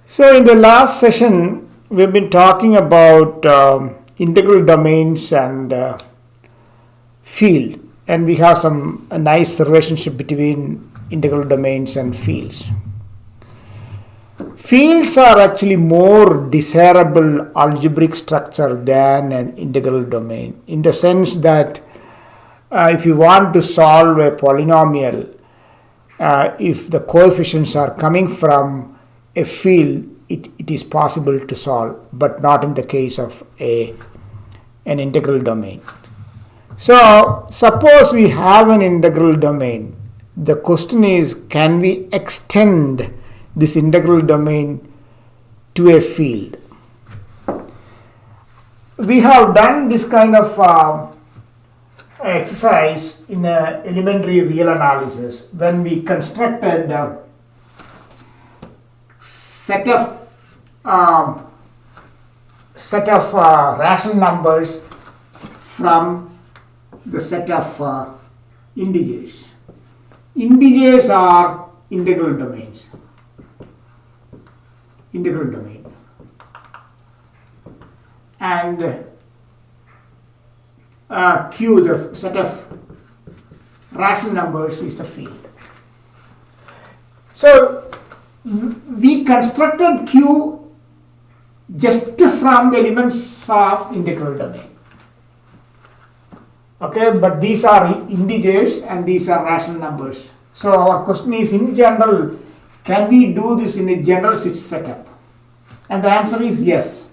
So in the last session, we've been talking about integral domains and field, and we have a nice relationship between integral domains and fields. Fields are actually more desirable algebraic structure than an integral domain, in the sense that if you want to solve a polynomial, if the coefficients are coming from a field, it is possible to solve, but not in the case of an integral domain. So suppose we have an integral domain. The question is, can we extend this integral domain to a field? We have done this kind of exercise in elementary real analysis when we constructed set of rational numbers from the set of integers. Integers are integral domains. Integral domain. And Q, the set of rational numbers, is the field. So we constructed Q just from the elements of integral domain. Okay, but these are integers and these are rational numbers. So our question is, in general, can we do this in a general setup? And the answer is yes.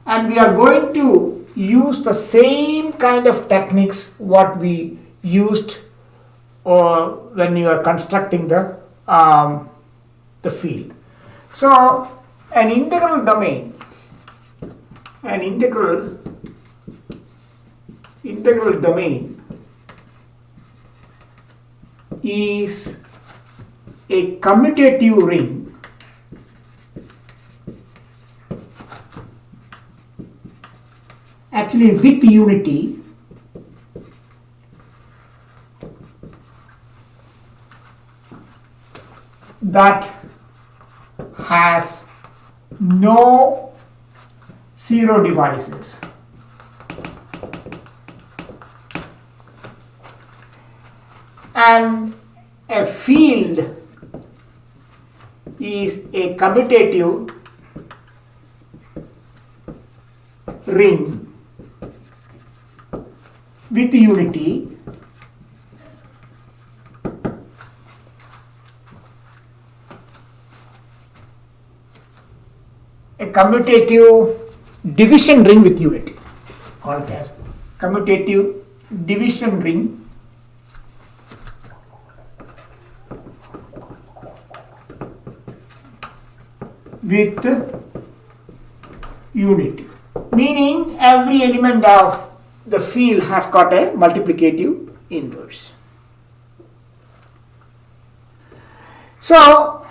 And we are going to use the same kind of techniques what we used when you are constructing the field. So an integral domain is a commutative ring actually with unity that has no zero divisors. And a field is a commutative ring with unity a commutative division ring with unity, called as commutative division ring with unity, meaning every element of the field has got a multiplicative inverse. So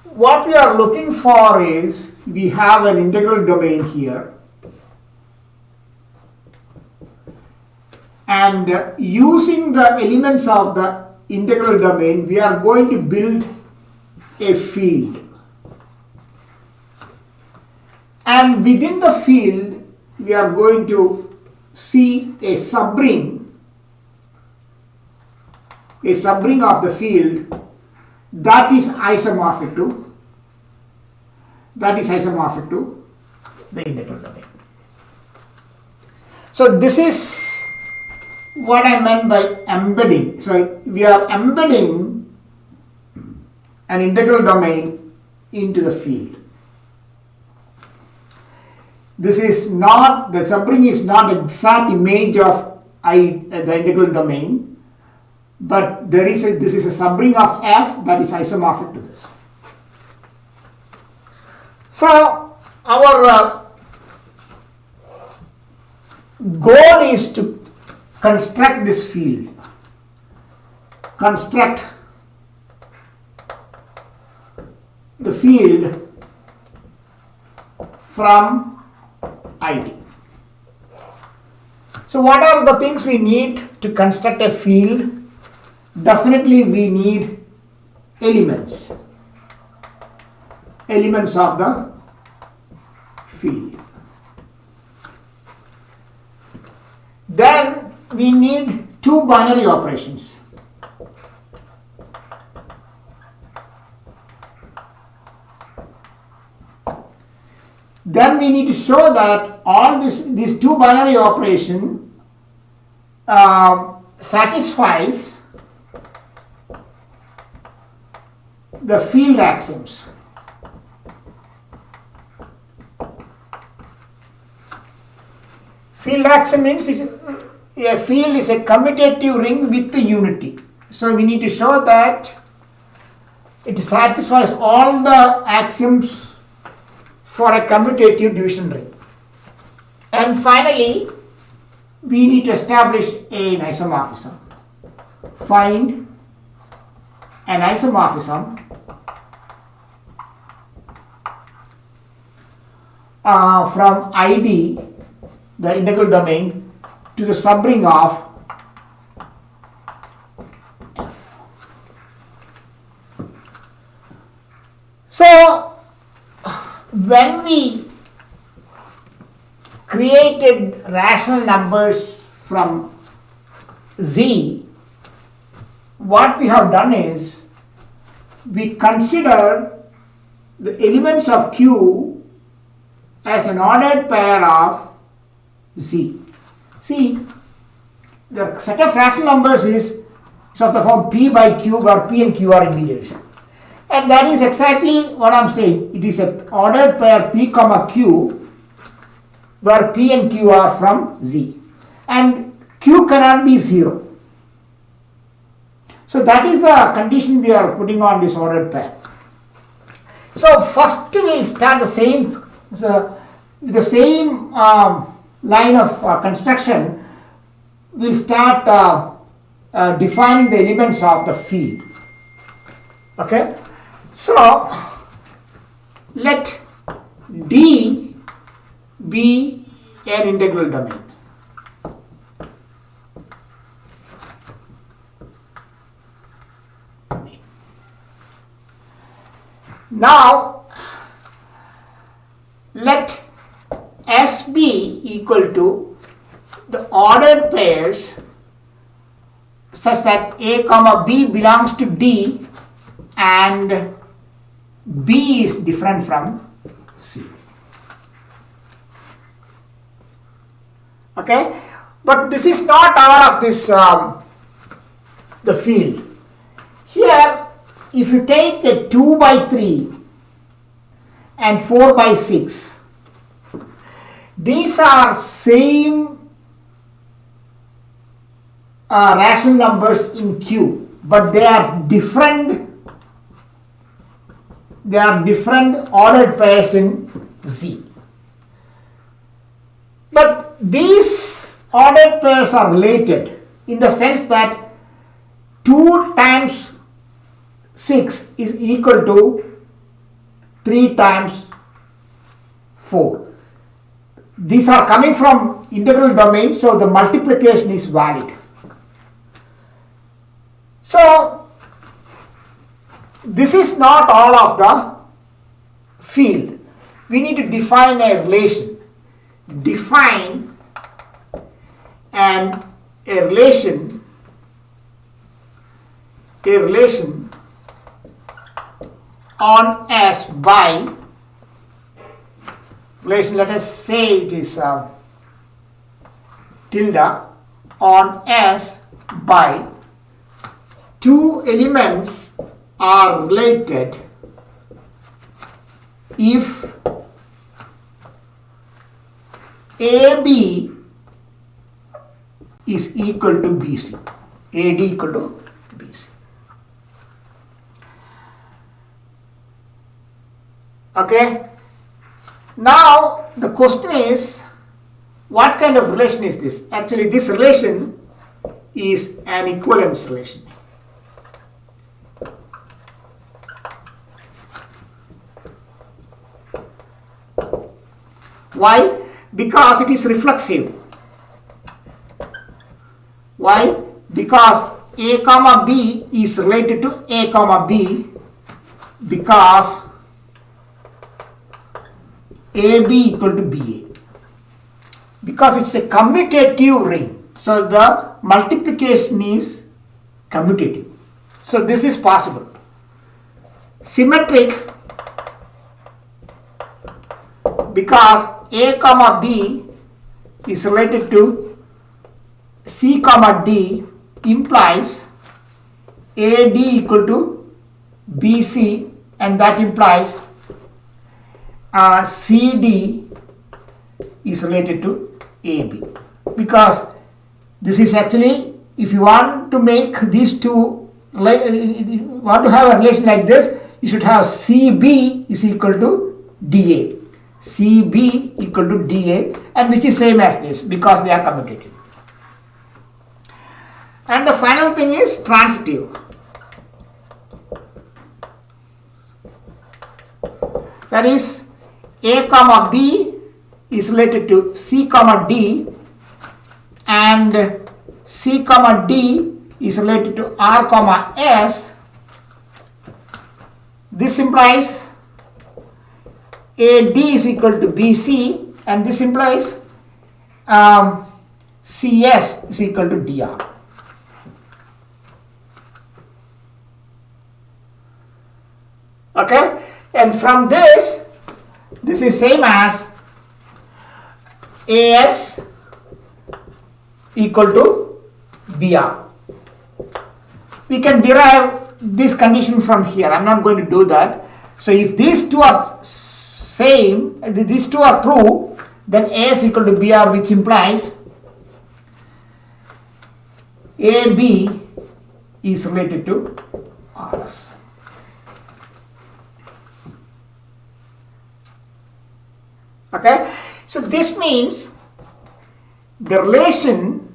what we are looking for is, we have an integral domain here, and using the elements of the integral domain, we are going to build a field. And within the field, we are going to see a subring of the field that is isomorphic to the integral domain. So this is what I meant by embedding. So we are embedding an integral domain into the field. This is not, the subring is not exact image of the integral domain, but this is a subring of f that is isomorphic to this. So our goal is to construct this field, construct the field from ID. So what are the things we need to construct a field? Definitely we need elements. elements of the field. Then we need two binary operations. Then we need to show that all these two binary operation satisfies the field axioms. Field axiom means a field is a commutative ring with the unity. So we need to show that it satisfies all the axioms for a commutative division ring. And finally, we need to establish an isomorphism. Find an isomorphism from ID, the integral domain, to the subring of F. So, when we created rational numbers from Z, what we have done is we consider the elements of Q as an ordered pair of Z. See, the set of rational numbers is of the form P by Q, where P and Q are integers. And that is exactly what I am saying. It is an ordered pair P comma Q, where P and Q are from Z. And Q cannot be 0. So that is the condition we are putting on this ordered pair. So first we will start the same line of construction. We will start defining the elements of the field. Okay. So let D be an integral domain. Now let S be equal to the ordered pairs such that A comma B belongs to D and B is different from C. Okay, but this is not all of this the field. Here, if you take a 2 by 3 and 4 by 6, these are same rational numbers in Q, but they are different. They are different ordered pairs in Z. But these ordered pairs are related in the sense that 2 times 6 is equal to 3 times 4. These are coming from integral domain, so the multiplication is valid. So this is not all of the field. We need to define a relation. Define a relation on S by relation, let us say it is tilde on S by two elements are related if AB is equal to BC. AD equal to BC. Okay. Now the question is, what kind of relation is this? Actually, this relation is an equivalence relation. Why? Because it is reflexive. Why? Because A comma B is related to A comma B because AB equal to BA, because it's a commutative ring. So the multiplication is commutative. So this is possible. Symmetric, because A comma B is related to C comma D, implies AD equal to BC, and that implies CD is related to AB, because this is actually, if you want to make these two, want to have a relation like this, you should have CB is equal to DA, CB equal to DA, and which is same as this because they are commutative. And the final thing is transitive. That is, A comma B is related to C comma D, and C comma D is related to R comma S. This implies AD is equal to BC, and this implies CS is equal to DR. Okay, and from this is same as AS equal to BR. We can derive this condition from here. I'm not going to do that. So if these two are same, these two are true, then AS equal to BR, which implies AB is related to RS. Okay, so this means the relation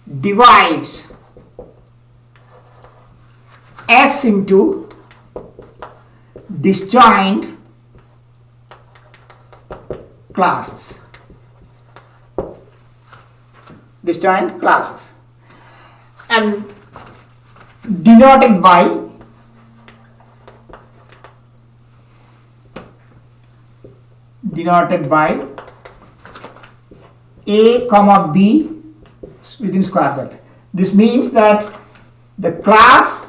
divides S into disjoint classes. Disjoint classes, and denoted by A comma B within square bracket. This means that the class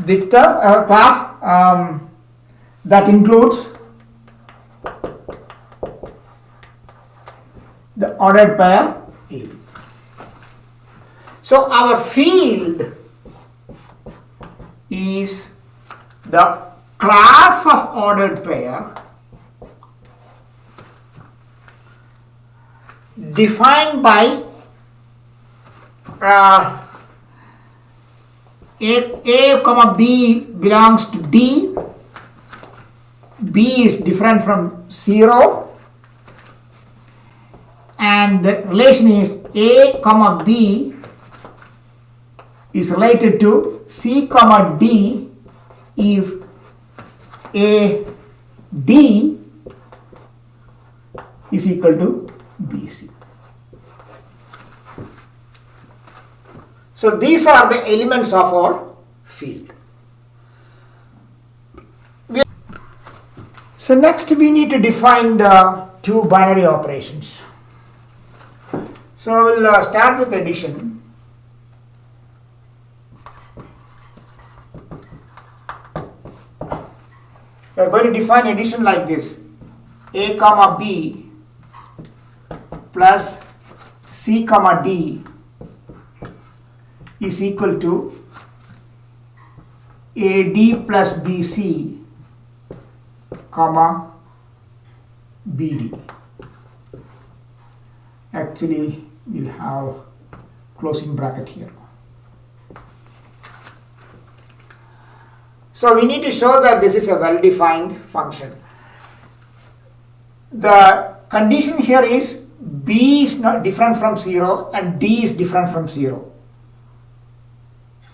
with the class that includes the ordered pair A. So our field is the class of ordered pair defined by A comma B belongs to D, B is different from 0, and the relation is A comma B is related to C comma D if A D is equal to BC. So these are the elements of our field. So next we need to define the two binary operations. So we'll start with addition. We are going to define addition like this: A comma B plus C comma D is equal to AD plus BC comma BD. Actually, we'll have closing bracket here. So we need to show that this is a well-defined function. The condition here is B is not different from 0 and D is different from 0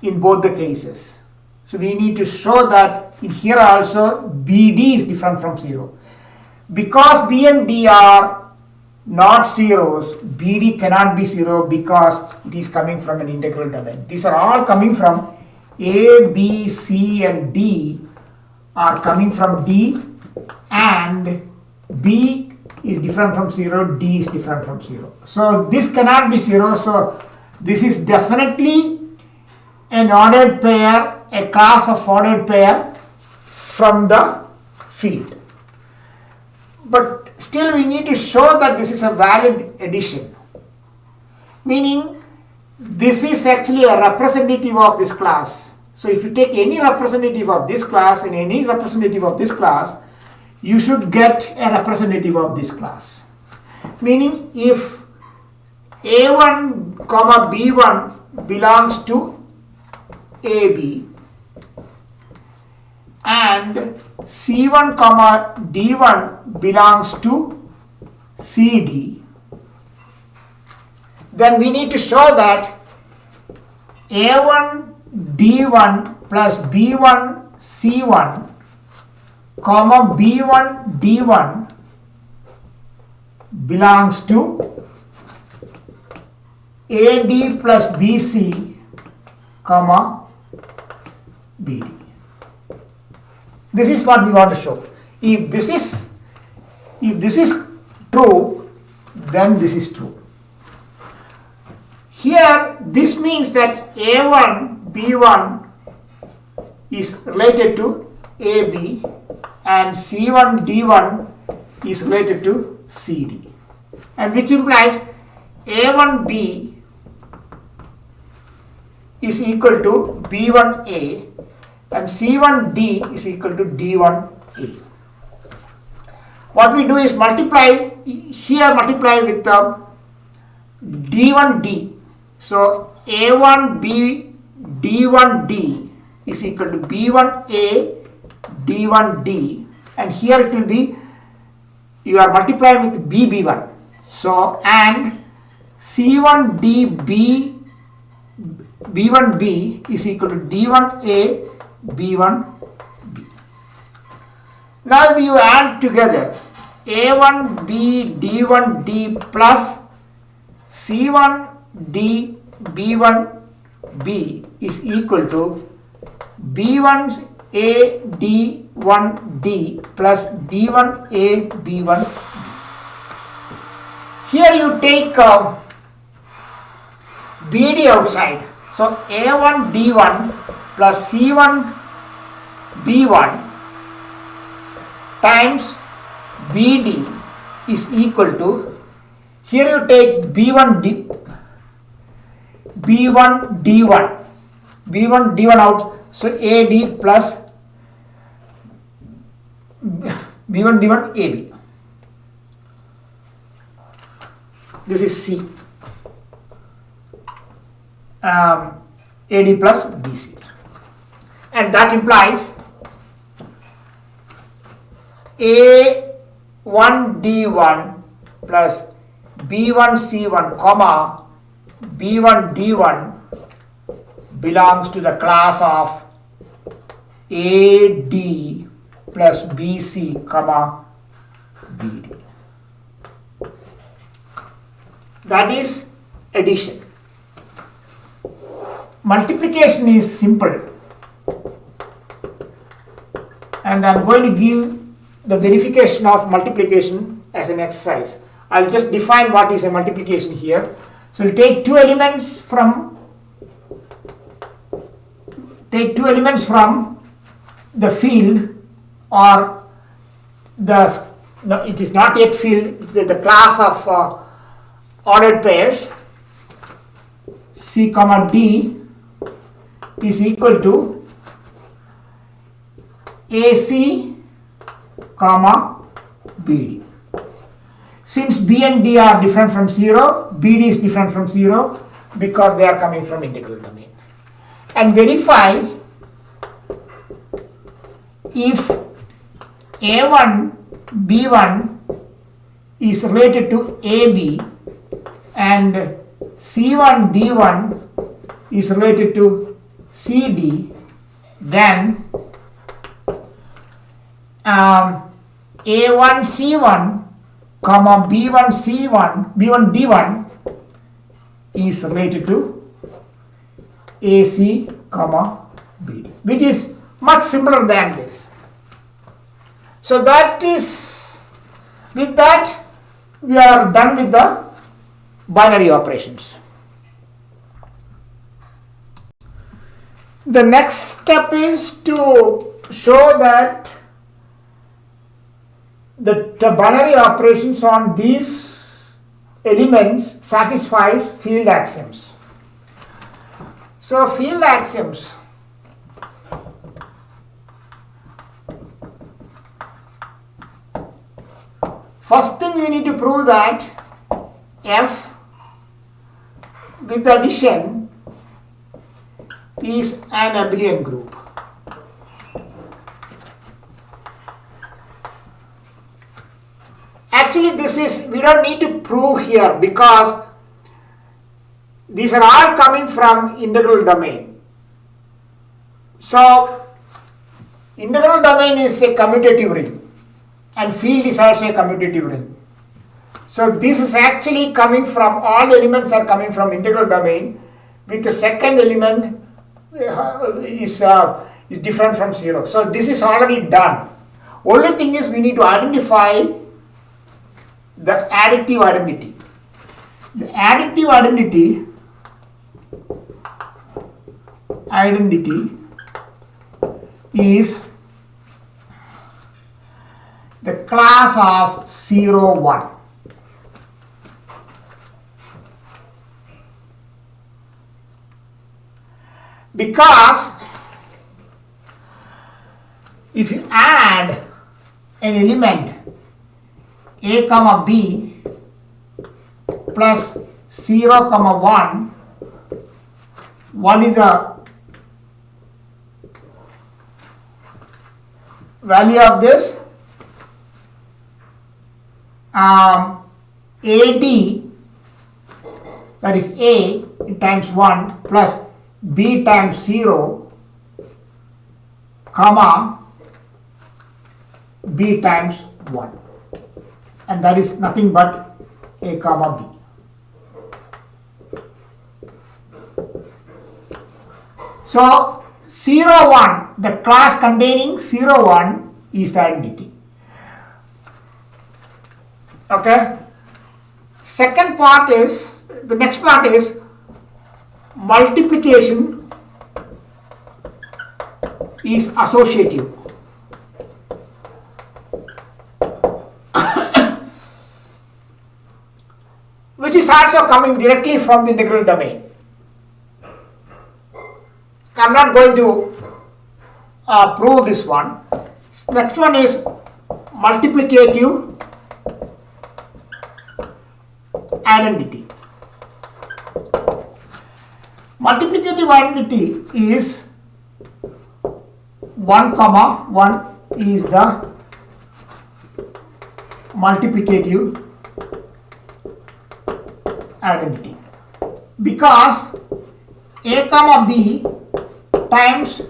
in both the cases. So we need to show that in here also BD is different from 0. Because B and D are not zeros, BD cannot be 0 because it is coming from an integral domain. These are all coming from A, B, C and D are coming from D and B is different from 0, D is different from 0. So this cannot be 0. So this is definitely an ordered pair, a class of ordered pair from the field. But still we need to show that this is a valid addition. Meaning this is actually a representative of this class. So if you take any representative of this class and any representative of this class, you should get a representative of this class. Meaning if A1 comma B1 belongs to AB and C1 comma D1 belongs to CD, then we need to show that A1 D1 plus B1 C1 comma B1 D1 belongs to AD plus BC comma BD. This is what we want to show. If this is true, then this is true. Here this means that A1 B1 is related to AB and C1 D1 is related to CD, and which implies A1B is equal to B1A and C1D is equal to D1A. What we do is multiply with the D1D. So A1B D1D is equal to B1A D1D, and here it will be, you are multiplying with BB1. So and C1D B1B is equal to D1A B1B. Now you add together A1B D1D plus C1D B1B is equal to B1A D1D plus D1A B1B. Here you take BD outside. So A1 D1 plus C1 B1 times BD is equal to, here you take B1 D1 out, so AD plus B1 D1 AB. This is C. AD plus BC, and that implies A1 D1 plus B1 C1 comma B1 D1 belongs to the class of AD plus BC comma BD. That is addition. Multiplication is simple, and I am going to give the verification of multiplication as an exercise. I will just define what is a multiplication here. So we'll take two elements from the field, or the, no, it is not yet field, the class of ordered pairs C comma D is equal to AC comma BD. Since B and D are different from 0, BD is different from 0 because they are coming from integral domain. And verify if A1 B1 is related to AB and C1 D1 is related to CD, then A1 C1 comma B1 C1 B1 D1 is related to AC comma BD, which is much simpler than this. So that is, with that we are done with the binary operations. The next step is to show that the binary operations on these elements satisfies field axioms. So field axioms, first thing we need to prove that f with addition is an abelian group. Actually, this is, we don't need to prove here because these are all coming from integral domain. So integral domain is a commutative ring and field is also a commutative ring. So this is actually coming from, all the elements are coming from integral domain, with the second element is different from 0. So this is already done. Only thing is we need to identify the additive identity. The additive identity is the class of 0, 1. Because if you add an element a comma b plus 0 comma 1, what is the value of this? AD, that is a times 1 plus b times 0 comma b times 1, and that is nothing but a comma b. So 0, 1, the class containing 0, 1 is the identity. Okay. Second part is, the next part is multiplication is associative. Which is also coming directly from the integral domain. I am not going to prove this one. Next one is multiplicative identity. Multiplicative identity is 1 comma 1 is the multiplicative identity, because a comma b times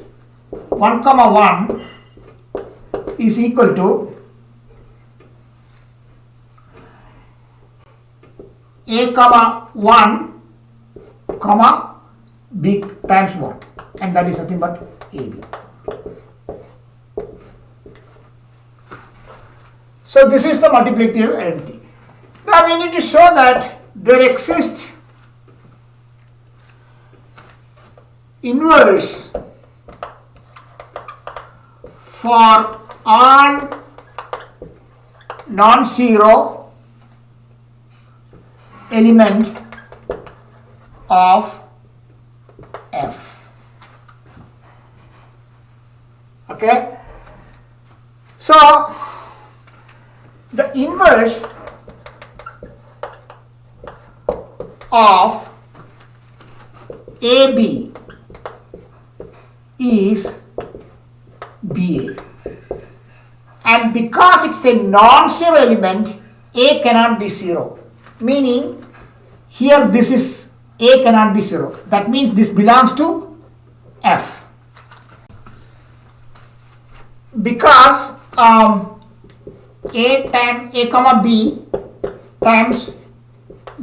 1 comma 1 is equal to a comma 1 comma b times 1, and that is nothing but ab. So this is the multiplicative identity. Now we need to show that there exists inverse for all non-zero element of f. Okay, so the inverse of AB is BA, and because it's a non-zero element, A cannot be 0, meaning here this is A cannot be 0. That means this belongs to F, because A comma B times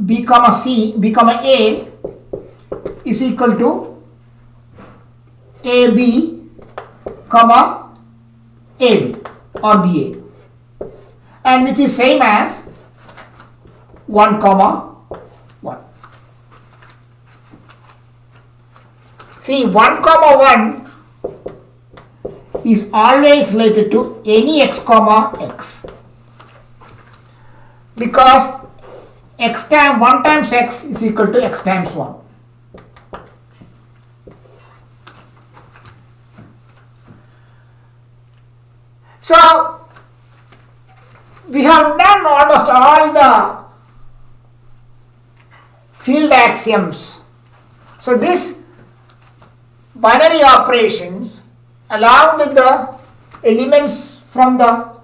B comma C, B comma A is equal to AB comma AB or BA. and which is same as 1 comma 1. See, 1 comma 1 is always related to any x comma x, because x times 1 times x is equal to x times 1. So we have done almost all the field axioms. So this binary operations along with the elements from the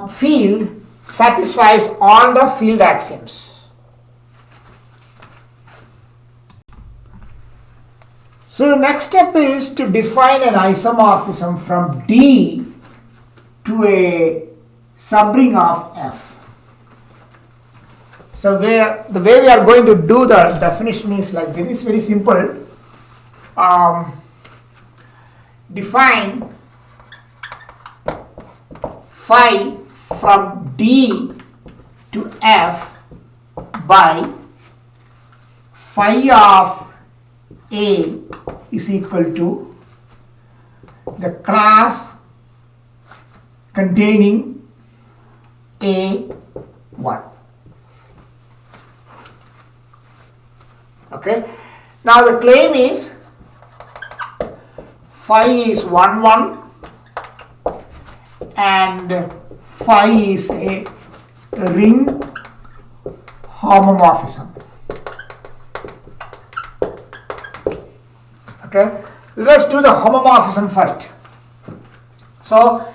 field satisfies all the field axioms. So the next step is to define an isomorphism from D to a subring of F. So the way we are going to do the definition is like this. Is very simple. Define phi from D to F by phi of A is equal to the class containing A1. Okay. Now the claim is phi is 1 1 and phi is a ring homomorphism. Okay, let's do the homomorphism first. So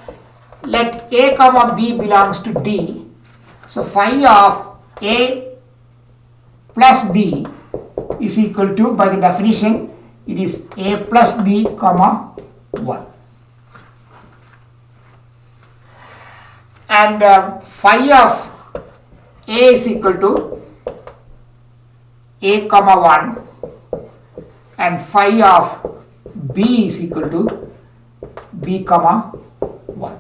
let A comma B belongs to D. So phi of A plus B is equal to, by the definition, it is A plus B comma 1. And phi of A is equal to A comma 1 and phi of B is equal to B comma 1.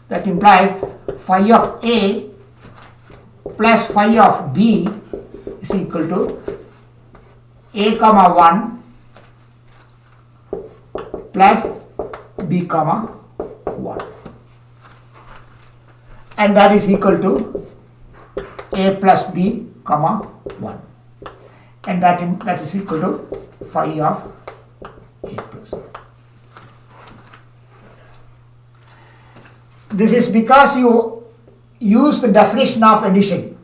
That implies phi of A plus phi of B is equal to A comma 1 plus B comma 1. And that is equal to A plus B comma 1. And that is equal to phi of A plus. This is because you use the definition of addition.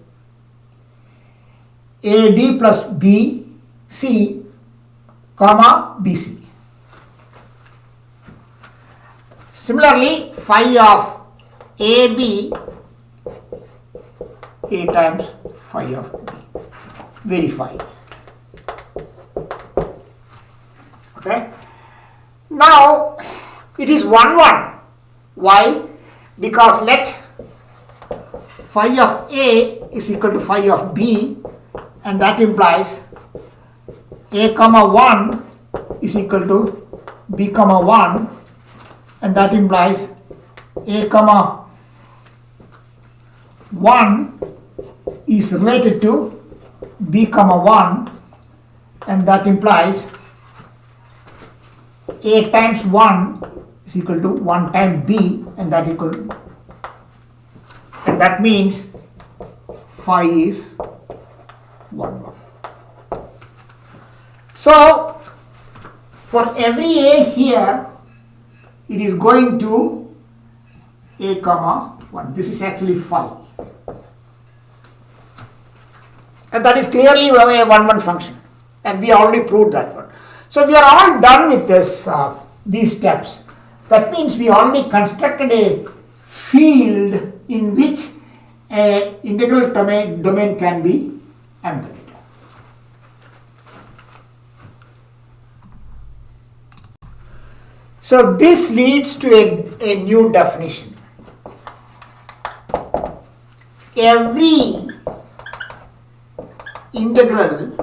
AD plus BC comma BC. Similarly, phi of AB, A times phi of B. Verify. Okay. Now it is 1 1. Why? Because let phi of A is equal to phi of B, and that implies A comma 1 is equal to B comma 1, and that implies A comma 1 is related to B comma 1, and that implies A times 1 is equal to 1 times B, and that means phi is 1 1. So for every A here, it is going to A comma 1. This is actually phi. And that is clearly a 1 1 function. And we already proved that one. So we are all done with this these steps. That means we already constructed a field in which an integral domain can be embedded. So this leads to a new definition. Every integral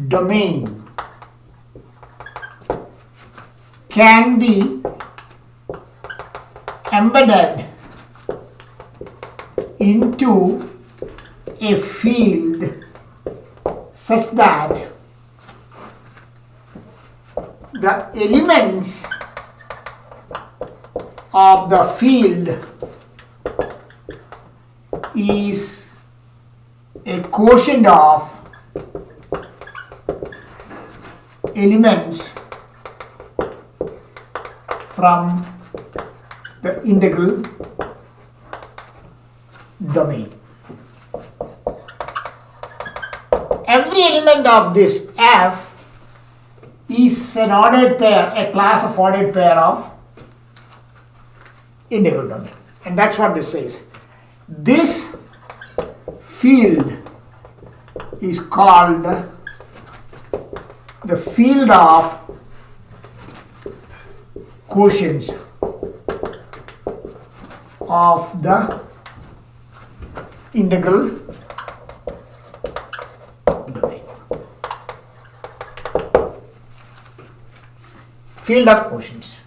domain can be embedded into a field such that the elements of the field is a quotient of elements from the integral domain. Every element of this F is an ordered pair, a class of ordered pair of integral domain. And that's what this says. This field is called the field of quotients of the integral domain. Field of quotients.